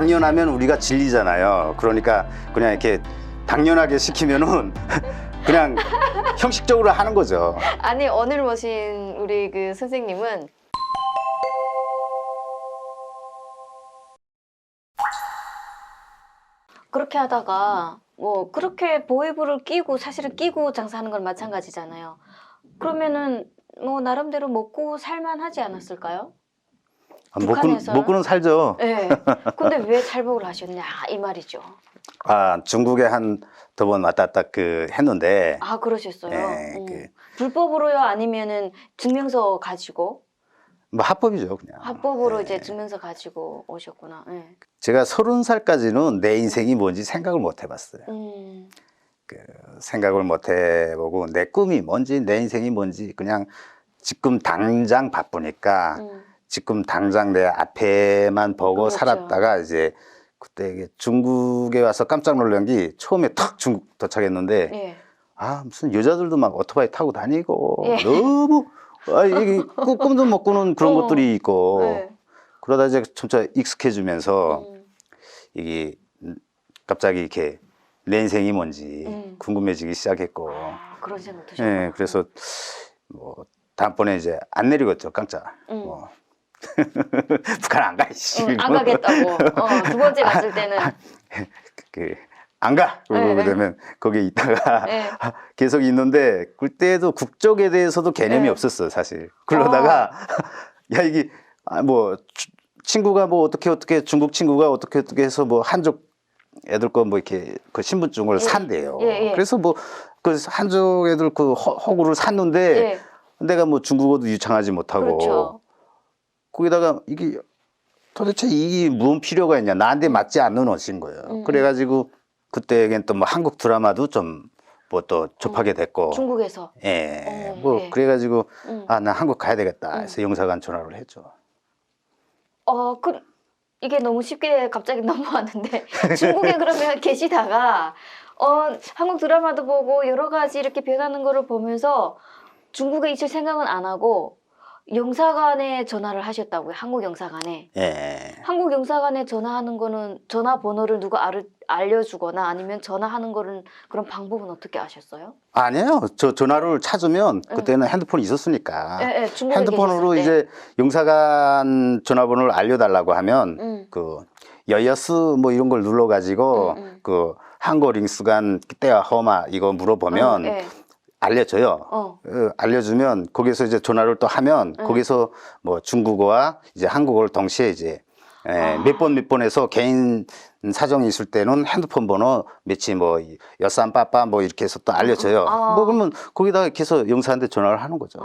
당연하면 우리가 질리잖아요. 그러니까 그냥 이렇게 당연하게 시키면은 그냥 형식적으로 하는 거죠. 아니 오늘 모신 우리 그 선생님은 그렇게 하다가 뭐 그렇게 보이부를 끼고 사실은 끼고 장사하는 건 마찬가지잖아요. 그러면은 뭐 나름대로 먹고 살만하지 않았을까요? 북한에서는? 먹고는 살죠. 네. 근데 왜 탈북을 하셨냐 이 말이죠. 아, 중국에 한 두 번 왔다 갔다 했는데. 아 그러셨어요. 그 불법으로요 아니면은 증명서 가지고? 뭐 합법이죠, 그냥. 합법으로 이제 증명서 가지고 오셨구나. 네. 제가 30살까지는 내 인생이 뭔지 생각을 못 해봤어요. 생각을 못 해보고 내 꿈이 뭔지 내 인생이 뭔지 그냥 지금 당장 바쁘니까 지금 당장 내 앞에만 보고 그렇죠. 살았다가 이제 그때 이게 중국에 와서 깜짝 놀란 게 처음에 탁 중국 도착했는데 예. 아 무슨 여자들도 막 오토바이 타고 다니고 예. 너무 이게 꿈도 못 꾸는 그런 것들이 있고 예. 그러다 이제 점차 익숙해지면서 이게 갑자기 이렇게 내 인생이 뭔지 궁금해지기 시작했고 아, 그런 생각 드셨구나. 예, 그래서 뭐 다음번에 이제 안 내리겠죠 깜짝 뭐 북한 안 가 이씨 안 가겠다고. 두 번째 갔을 때는 안 가! 그러고 네, 그러면 거기에 있다가 네. 계속 있는데 그때도 국적에 대해서도 개념이 네. 없었어요 사실. 그러다가 야 이게 뭐 친구가 뭐 어떻게 중국 친구가 어떻게 해서 뭐 한족 애들 거 뭐 이렇게 그 신분증을 산대요. 그래서 뭐 그 한족 애들 그 허구를 샀는데 내가 뭐 중국어도 유창하지 못하고 그렇죠. 거기다가 이게 도대체 이게 무슨 필요가 있냐 나한테 맞지 않는 옷인 거예요. 그래가지고 그때엔 또 뭐 한국 드라마도 좀 뭐 또 접하게 됐고 중국에서 뭐 그래가지고 아 나 한국 가야 되겠다 해서 영사관 전화를 했죠. 이게 너무 쉽게 갑자기 넘어왔는데 중국에 그러면 계시다가 한국 드라마도 보고 여러 가지 이렇게 변하는 거를 보면서 중국에 있을 생각은 안 하고 영사관에 전화를 하셨다고요? 한국 영사관에? 한국 영사관에 전화하는 거는 전화번호를 누가 알려주거나 아니면 전화하는 거는 그런 방법은 어떻게 아셨어요? 아니에요. 저 전화를 찾으면 그때는 핸드폰이 있었으니까 핸드폰으로 이제 영사관 전화번호를 알려달라고 하면 그 여여스 뭐 이런 걸 눌러가지고 그 한국 링스관 때와 허마 이거 물어보면 알려줘요. 알려주면 거기서 이제 전화를 또 하면 거기서 뭐 중국어와 이제 한국어를 동시에 이제 몇 번 해서 개인 사정이 있을 때는 핸드폰 번호 며칠 뭐 여산 빠빠 뭐 이렇게 해서 또 알려줘요. 뭐 그러면 거기다가 계속 영사한테 전화를 하는 거죠.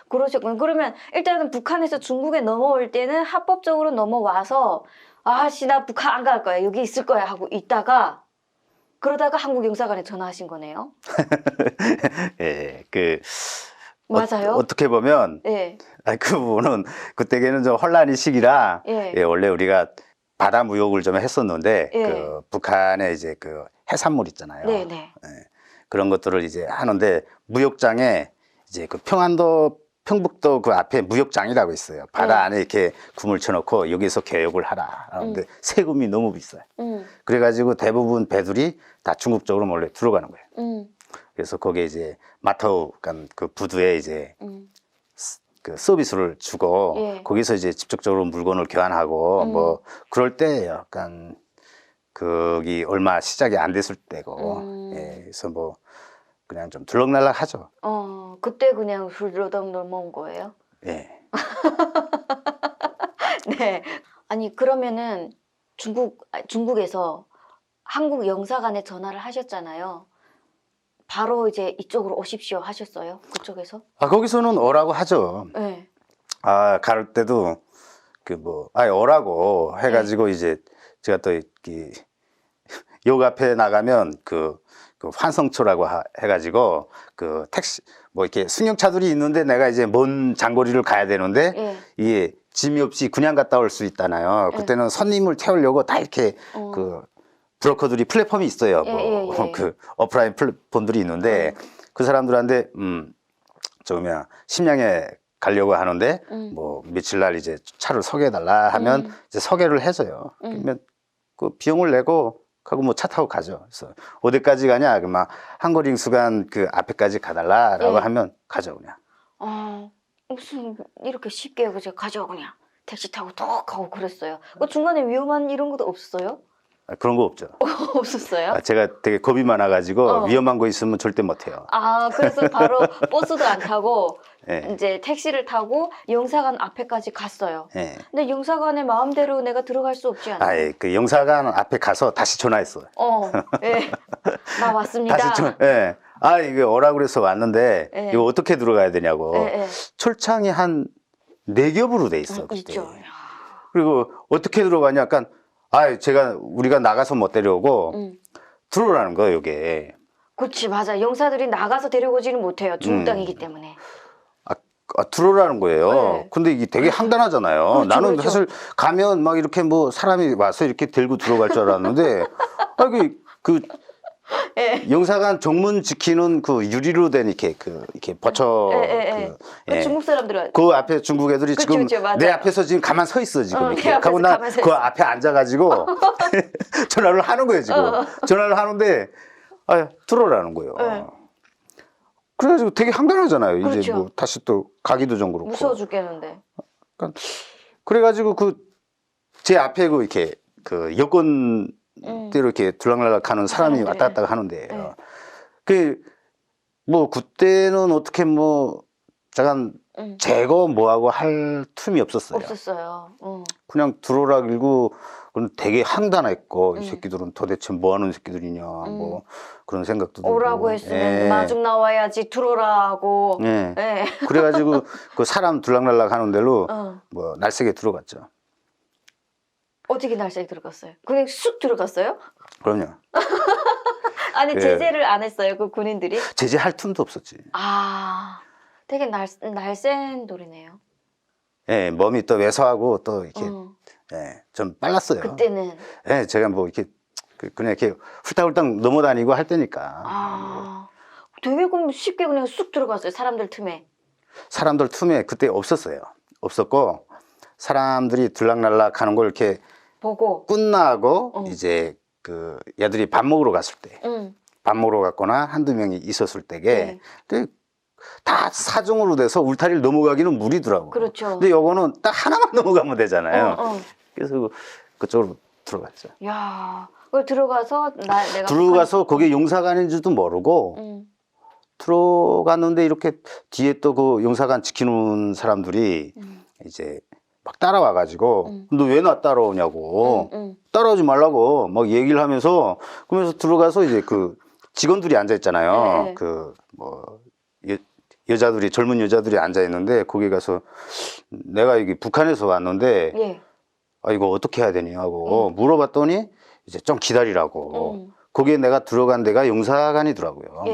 그러셨군요. 그러면 일단은 북한에서 중국에 넘어올 때는 합법적으로 넘어와서 아씨 나 북한 안 갈 거야 여기 있을 거야 하고 있다가 그러다가 한국 영사관에 전화하신 거네요. 맞아요. 어떻게 보면 그 부분은 그때는 좀 혼란의 시기라 원래 우리가 바다 무역을 좀 했었는데 그 북한에 이제 그 해산물 있잖아요. 그런 것들을 이제 하는데 무역장에 이제 그 평북도 그 앞에 무역장이라고 있어요. 바다 안에 이렇게 구물 쳐놓고 여기서 개역을 하라. 그런데 세금이 너무 비싸요. 그래가지고 대부분 배들이 다 중국 쪽으로 몰래 들어가는 거예요. 그래서 거기에 이제 마타오 그 부두에 이제 그 서비스를 주고 거기서 이제 직접적으로 물건을 교환하고 뭐 그럴 때 약간 거기 얼마 시작이 안 됐을 때고 그래서 뭐 그냥 좀 들럭날락하죠. 그때 그냥 훌러덩 넘어온 거예요? 네. 아니 그러면은 중국에서 한국 영사관에 전화를 하셨잖아요. 바로 이제 이쪽으로 오십시오 하셨어요? 그쪽에서? 거기서는 오라고 하죠. 갈 때도 오라고 해가지고 이제 제가 또 역 앞에 나가면 그 환성초라고 해가지고 그 택시 뭐 이렇게 승용차들이 있는데 내가 이제 먼 장거리를 가야 되는데 이게 짐이 없이 그냥 갔다 올 수 있잖아요. 그때는 손님을 태우려고 다 이렇게 그 브로커들이 플랫폼이 있어요. 그 오프라인 플랫폼들이 있는데 그 사람들한테 심양에 가려고 하는데 뭐 며칠 날 이제 차를 소개해달라 하면 이제 소개를 해줘요. 그러면 그 비용을 내고 하고 뭐 차 타고 가죠. 그래서 어디까지 가냐? 그 막 한거리 인수관 그 앞에까지 가달라라고 예. 하면 가죠 그냥. 무슨 이렇게 쉽게 그저 가죠 그냥 택시 타고 톡 가고 그랬어요. 그 중간에 위험한 이런 것도 없었어요? 그런 거 없죠. 없었어요? 제가 되게 겁이 많아가지고 위험한 거 있으면 절대 못 해요. 그래서 바로 버스도 안 타고 예. 이제 택시를 타고 영사관 앞에까지 갔어요. 예. 근데 영사관에 마음대로 내가 들어갈 수 없지 않아요? 예. 그 영사관 앞에 가서 다시 전화했어요. 예. 나 왔습니다. 예. 이게 오라고 그래서 왔는데 예. 이거 어떻게 들어가야 되냐고. 예. 철창이 한 4겹으로 돼 있어. 그때. 있죠. 그리고 어떻게 들어가냐? 약간 우리가 나가서 못 데려오고 들어오라는 거예요, 이게. 그렇지, 맞아. 영사들이 나가서 데려오지는 못해요. 중국 땅이기 때문에. 들어오라는 거예요. 네. 근데 이게 되게 항단하잖아요. 그렇죠, 나는 그렇죠. 사실 가면 막 이렇게 뭐 사람이 와서 이렇게 들고 들어갈 줄 알았는데, 예. 영사관 정문 지키는 그 유리로 된 이렇게 버쳐. 그 중국 사람들은 그 앞에 중국 애들이 그쵸, 지금 그쵸, 맞아요. 내 앞에서 지금 가만 서 있어, 지금. 내 이렇게. 앞에서 하고 난 가만 서 그 있어. 앞에 앉아가지고 전화를 하는 거예요, 지금. 전화를 하는데, 들어오라는 거예요. 네. 그래가지고 되게 항단하잖아요. 이제 그렇죠. 뭐 다시 또 가기도 좀 그렇고. 무서워 죽겠는데. 그래가지고 제 앞에 이렇게 여권대로 이렇게 들락날락 하는 사람이 사람들이, 왔다 갔다 하는데요. 뭐 그때는 어떻게 뭐 잠깐 제거 뭐하고 할 틈이 없었어요. 없었어요. 그냥 들어오라 길고 그건 되게 항단했고 이 새끼들은 도대체 뭐 하는 새끼들이냐 뭐 그런 생각도 들고. 오라고 했으면 마중 나와야지 들어오라고. 예. 그래가지고 그 사람 들락날락 하는 데로 뭐 날쌔게 들어갔죠. 어떻게 날짜에 들어갔어요? 그냥 쑥 들어갔어요? 그럼요. 아니 예. 제재를 안 했어요 그 군인들이? 제재할 틈도 없었지. 되게 날쌘 돌이네요. 예, 몸이 또 왜소하고 또 이렇게 좀 빨랐어요. 그때는. 예, 제가 뭐 이렇게 그냥 이렇게 훌딱훌딱 넘어다니고 할 때니까. 되게 그럼 쉽게 그냥 쑥 들어갔어요 사람들 틈에. 사람들 틈에 그때 없었어요. 없었고 사람들이 들락날락 하는 걸 이렇게 보고. 끝나고 이제 그 얘들이 밥 먹으러 갔을 때, 밥 먹으러 갔거나 한두 명이 있었을 때게 다 사정으로 돼서 울타리를 넘어가기는 무리더라고. 그렇죠. 근데 요거는 딱 하나만 넘어가면 되잖아요. 그래서 그쪽으로 들어갔죠. 야, 그 들어가서 내가 들어가서 거기 용사관인지도 모르고 들어갔는데 이렇게 뒤에 또 그 용사관 지키는 사람들이 이제 막 따라와가지고 너 왜 나 따라오냐고 따라오지 말라고 막 얘기를 하면서 그러면서 들어가서 이제 그 직원들이 앉아 있잖아요. 그 뭐 여자들이 젊은 여자들이 앉아 있는데 거기 가서 내가 여기 북한에서 왔는데 이거 어떻게 해야 되냐고 물어봤더니 이제 좀 기다리라고. 거기에 내가 들어간 데가 용사관이더라고요.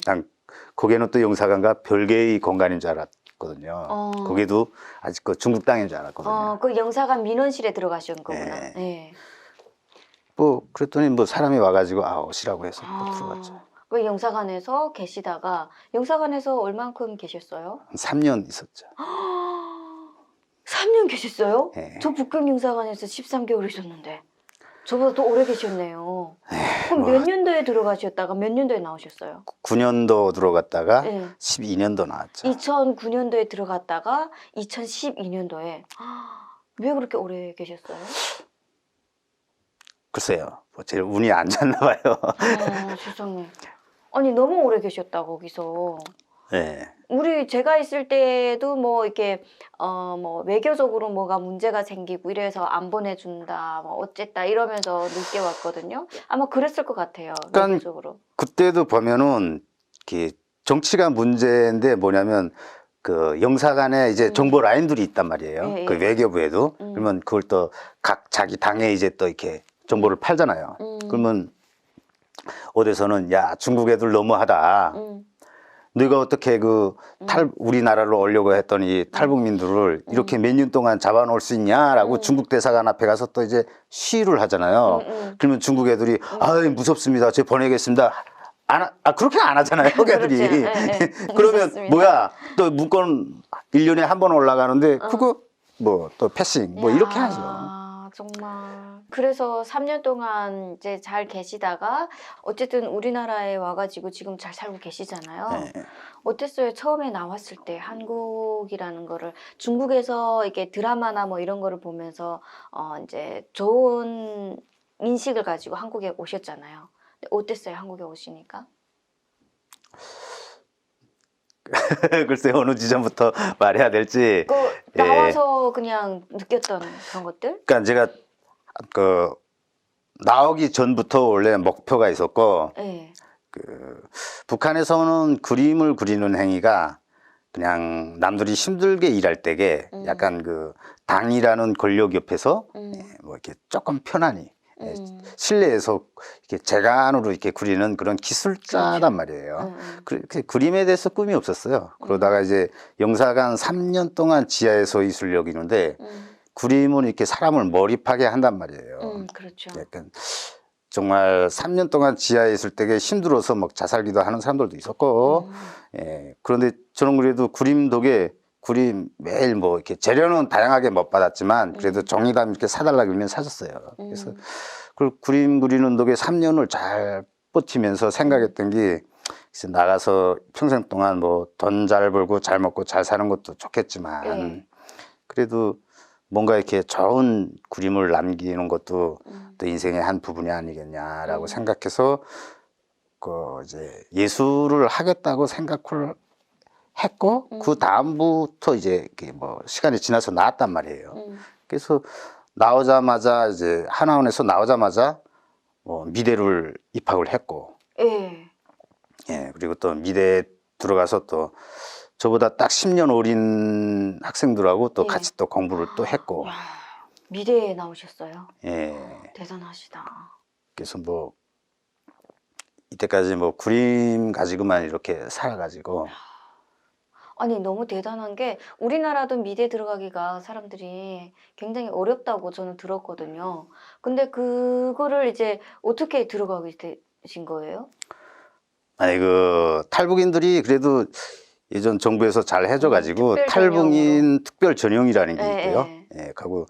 난 거기에는 또 용사관과 별개의 공간인 줄 알았거든요. 거기도 아직 그 중국 땅인 줄 알았거든요. 그 영사관 민원실에 들어가신 거구나. 뭐 그랬더니 뭐 사람이 와가지고 오시라고 해서 또 들어갔죠. 그 영사관에서 계시다가 영사관에서 얼만큼 계셨어요? 한 3년 있었죠. 3년 계셨어요? 네. 저 북경 영사관에서 13개월 있었는데 저보다 더 오래 계셨네요. 그럼 뭐 몇 년도에 들어가셨다가 몇 년도에 나오셨어요? 9년도 들어갔다가 12년도 나왔죠. 2009년도에 들어갔다가 2012년도에 왜 그렇게 오래 계셨어요? 글쎄요, 뭐 제일 운이 안 좋나 봐요. 세상에. 아니 너무 오래 계셨다 거기서. 네. 제가 있을 때도 뭐 이렇게 뭐 외교적으로 뭐가 문제가 생기고 이래서 안 보내준다 뭐 어쨌다 이러면서 늦게 왔거든요. 아마 그랬을 것 같아요. 그러니까 외교적으로. 그때도 보면은 이렇게 정치가 문제인데 뭐냐면 그 영사관에 이제 정보 라인들이 있단 말이에요. 그 외교부에도. 그러면 그걸 또 각 자기 당에 이제 또 이렇게 정보를 팔잖아요. 그러면 어디서는 야 중국 애들 너무하다. 너가 어떻게 우리나라를 오려고 했더니 탈북민들을 이렇게 몇 년 동안 잡아놓을 수 있냐라고 중국 대사관 앞에 가서 또 이제 시위를 하잖아요. 그러면 중국 애들이 무섭습니다. 저 보내겠습니다. 그렇게 안 하잖아요. 걔들이. 그러면 무섭습니다. 뭐야 또 문건 1년에 한 번 올라가는데 그거 뭐 또 패싱 뭐 이렇게 하죠. 정말. 그래서 3년 동안 이제 잘 계시다가 어쨌든 우리나라에 와가지고 지금 잘 살고 계시잖아요. 네. 어땠어요? 처음에 나왔을 때 한국이라는 거를 중국에서 이렇게 드라마나 뭐 이런 거를 보면서 이제 좋은 인식을 가지고 한국에 오셨잖아요. 근데 어땠어요? 한국에 오시니까? 글쎄 어느 지점부터 말해야 될지. 나와서 그냥 느꼈던 그런 것들? 그러니까 제가 그 나오기 전부터 원래 목표가 있었고, 네. 그 북한에서는 그림을 그리는 행위가 그냥 남들이 힘들게 일할 때게 약간 그 당이라는 권력 옆에서 뭐 이렇게 조금 편안히 실내에서 이렇게 재간으로 이렇게 그리는 그런 기술자단 말이에요. 그 그림에 대해서 꿈이 없었어요. 그러다가 이제 영사관 3년 동안 지하에서 이술력 이는데 그림은 이렇게 사람을 몰입하게 한단 말이에요. 그렇죠. 약간 정말 3년 동안 지하에 있을 때게 힘들어서 막 자살기도 하는 사람들도 있었고, 그런데 저는 그래도 그림 덕에 그림 매일 뭐 이렇게 재료는 다양하게 못 받았지만 그래도 종이담 이렇게 사달라 그러면 사줬어요. 그래서 그 그림 그리는 덕에 3년을 잘 버티면서 생각했던 게 나가서 평생 동안 뭐 돈 잘 벌고 잘 먹고 잘 사는 것도 좋겠지만 그래도 뭔가 이렇게 좋은 그림을 남기는 것도 또 인생의 한 부분이 아니겠냐라고 생각해서 그 이제 예술을 하겠다고 생각을 했고 그 다음부터 이제 뭐 시간이 지나서 나왔단 말이에요. 그래서 나오자마자 이제 하나원에서 나오자마자 뭐 미대를 입학을 했고, 그리고 또 미대에 들어가서 또 저보다 딱 10년 어린 학생들하고 또 같이 또 공부를 또 했고. 와, 미대에 나오셨어요? 예. 대단하시다. 그래서 뭐 이때까지 뭐 그림 가지고만 이렇게 살아가지고. 아니 너무 대단한 게 우리나라도 미대 들어가기가 사람들이 굉장히 어렵다고 저는 들었거든요. 근데 그거를 이제 어떻게 들어가게 되신 거예요? 아니 그 탈북인들이 그래도 예전 정부에서 잘 해줘가지고 탈북인 특별 전형이라는 게 있고요. 그리고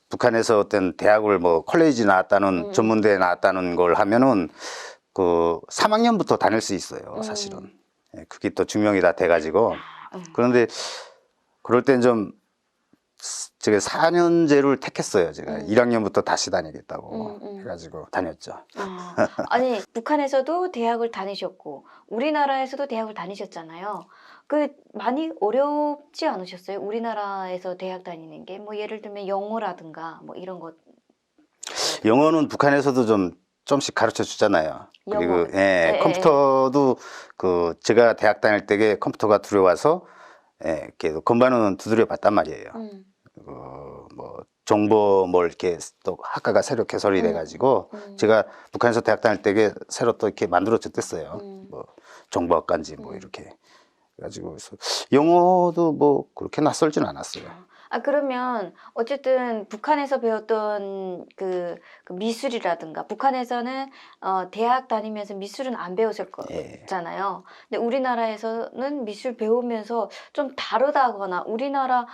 북한에서 어떤 대학을 뭐 콜레지 나왔다는 전문대에 나왔다는 걸 하면은 그 3학년부터 다닐 수 있어요, 사실은. 그게 또 증명이 다 돼가지고. 그런데 그럴 땐 좀 제가 4년제를 택했어요. 제가 1학년부터 다시 다니겠다고 해가지고 다녔죠. 아니 북한에서도 대학을 다니셨고 우리나라에서도 대학을 다니셨잖아요. 그 많이 어렵지 않으셨어요? 우리나라에서 대학 다니는 게 뭐 예를 들면 영어라든가 뭐 이런 것. 영어는 북한에서도 좀씩 가르쳐 주잖아요. 그리고 컴퓨터도 그 제가 대학 다닐 때에 컴퓨터가 들어와서 이렇게 건반은 두드려 봤단 말이에요. 뭐 정보 뭘 이렇게 또 학과가 새로 개설이 돼가지고 제가 북한에서 대학 다닐 때에 새로 또 이렇게 만들어졌댔어요. 뭐 정보학과인지 뭐 이렇게 그래가지고 그래서 영어도 뭐 그렇게 낯설진 않았어요. 그러면 어쨌든 북한에서 배웠던 그 미술이라든가 북한에서는 대학 다니면서 미술은 안 배웠을 거잖아요. 근데 우리나라에서는 미술 배우면서 좀 다르다거나 우리나라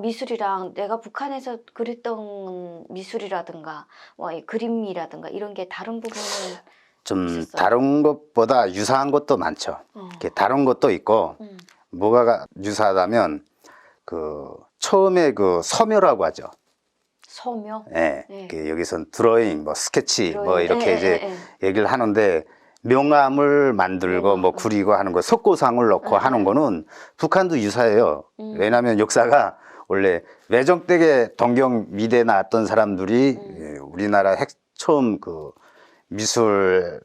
미술이랑 내가 북한에서 그렸던 미술이라든가 뭐 이 그림이라든가 이런 게 다른 부분은 좀 있었어요? 다른 것보다 유사한 것도 많죠. 이렇게 다른 것도 있고 뭐가 유사하다면 그 처음에 그 서묘라고 하죠. 서묘? 그 여기선 드로잉, 뭐 스케치, 뭐 이렇게 이제 얘기를 하는데 명암을 만들고 뭐 그리고 하는 거, 석고상을 넣고 하는 거는 북한도 유사해요. 왜냐하면 역사가 원래 외정댁에 동경 미대 나왔던 사람들이 우리나라 처음 그 미술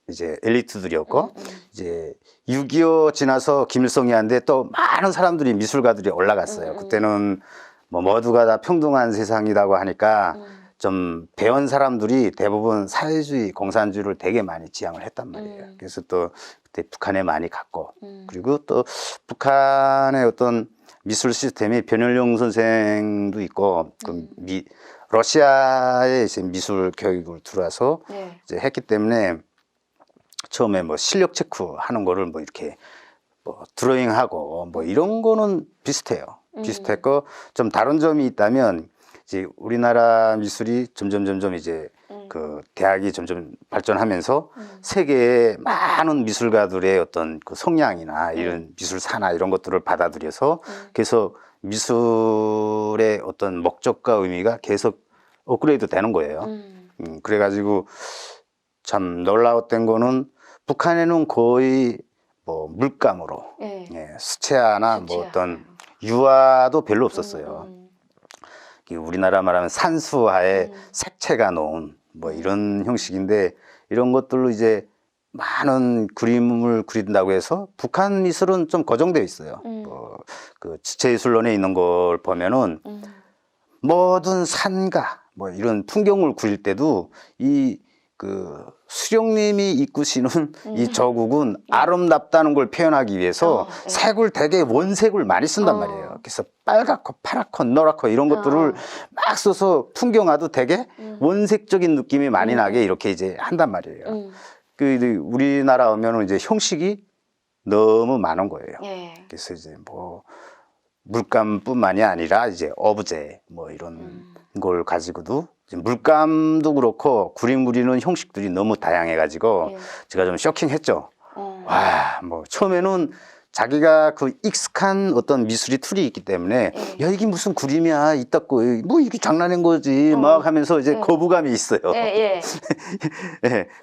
이제 엘리트들이었고 이제 6.25 지나서 김일성이 한데 또 많은 사람들이 미술가들이 올라갔어요. 그때는 뭐 모두가 다 평등한 세상이라고 하니까 좀 배운 사람들이 대부분 사회주의, 공산주의를 되게 많이 지향을 했단 말이에요. 그래서 또 그때 북한에 많이 갔고 그리고 또 북한의 어떤 미술 시스템이 변현룡 선생도 있고 그 러시아에 이제 미술 교육을 들어와서 이제 했기 때문에 처음에 뭐 실력 체크 하는 거를 뭐 이렇게 뭐 드로잉하고 뭐 이런 거는 비슷해요. 비슷했고 좀 다른 점이 있다면 이제 우리나라 미술이 점점 이제 그 대학이 점점 발전하면서 세계의 많은 미술가들의 어떤 그 성향이나 이런 미술사나 이런 것들을 받아들여서 그래서 미술의 어떤 목적과 의미가 계속 업그레이드 되는 거예요. 그래가지고 참 놀라웠던 거는 북한에는 거의 뭐 물감으로 예, 수채화나 뭐 어떤 유화도 별로 없었어요. 우리나라 말하면 산수화에 색채가 놓은 뭐 이런 형식인데 이런 것들로 이제 많은 그림을 그린다고 해서 북한 미술은 좀 고정되어 있어요. 그 지체예술론에 있는 걸 보면은 모든 산가 뭐 이런 풍경을 그릴 때도 이 그 수령님이 이끄시는 이 조국은 아름답다는 걸 표현하기 위해서 색을 되게 원색을 많이 쓴단 말이에요. 그래서 빨갛고 파랗고 노랗고 이런 것들을 막 써서 풍경화도 되게 원색적인 느낌이 많이 나게 이렇게 이제 한단 말이에요. 그 우리나라 오면은 이제 형식이 너무 많은 거예요. 그래서 이제 뭐 물감뿐만이 아니라 이제 오브제 뭐 이런 걸 가지고도 물감도 그렇고 그림 그리는 형식들이 너무 다양해가지고 제가 좀 쇼킹했죠. 와, 뭐 처음에는 자기가 그 익숙한 어떤 미술이 툴이 있기 때문에 야 이게 무슨 그림이야 이따고 뭐 이게 장난인 거지 막 하면서 이제 거부감이 있어요. 예,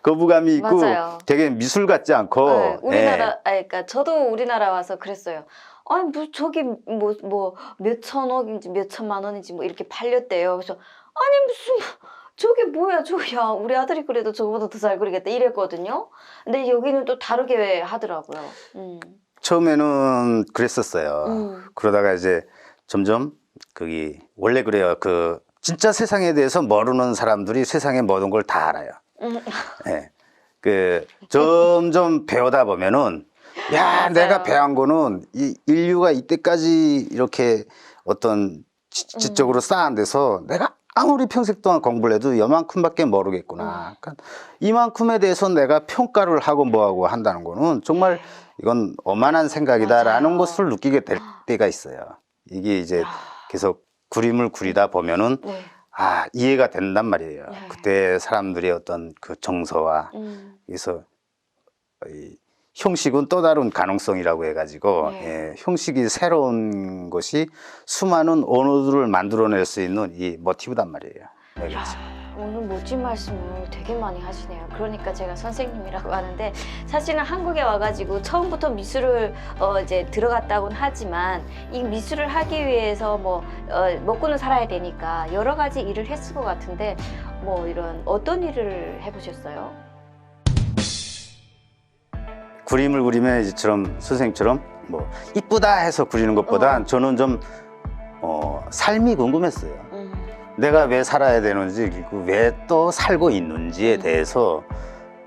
거부감이 있고 맞아요. 되게 미술 같지 않고. 우리나라, 그러니까 저도 우리나라 와서 그랬어요. 아니 뭐 저기 뭐 몇 천억인지 몇 천만 원인지 뭐 이렇게 팔렸대요. 그래서 아니 무슨 저게 뭐야 저야 우리 아들이 그래도 저거보다 더 잘 그리겠다 이랬거든요. 근데 여기는 또 다르게 하더라고요. 처음에는 그랬었어요. 그러다가 이제 점점 거기 원래 그래요. 그 진짜 세상에 대해서 모르는 사람들이 세상의 모든 걸 다 알아요. 네. 그 점점 배우다 보면은 야 맞아요. 내가 배운 거는 이 인류가 이때까지 이렇게 어떤 지적으로 쌓은 데서 내가 아무리 평생 동안 공부를 해도 이만큼밖에 모르겠구나. 그러니까 이만큼에 대해서 내가 평가를 하고 뭐하고 한다는 거는 정말 이건 오만한 생각이다라는 맞아요. 것을 느끼게 될 때가 있어요. 이게 이제 계속 그림을 그리다 보면은 아 이해가 된단 말이에요. 그때 사람들의 어떤 그 정서와 그래서 이 형식은 또 다른 가능성이라고 해가지고 형식이 새로운 것이 수많은 언어들을 만들어낼 수 있는 이 모티브단 말이에요. 오늘 멋진 말씀을 되게 많이 하시네요. 그러니까 제가 선생님이라고 하는데 사실은 한국에 와가지고 처음부터 미술을 이제 들어갔다고는 하지만 이 미술을 하기 위해서 뭐 먹고는 살아야 되니까 여러 가지 일을 했을 것 같은데 뭐 이런 어떤 일을 해보셨어요? 그림을 그리면 이제처럼 선생님처럼 뭐 이쁘다 해서 그리는 것보다 저는 좀 삶이 궁금했어요. 내가 왜 살아야 되는지 왜 또 살고 있는지에 대해서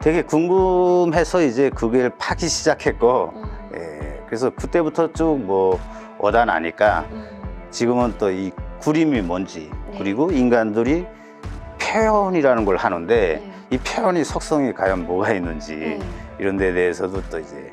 되게 궁금해서 이제 그걸 파기 시작했고 그래서 그때부터 쭉 뭐 오다 나니까 지금은 또 이 그림이 뭔지 그리고 인간들이 표현이라는 걸 하는데 이 표현이 속성이 과연 뭐가 있는지 이런 데 대해서도 또 이제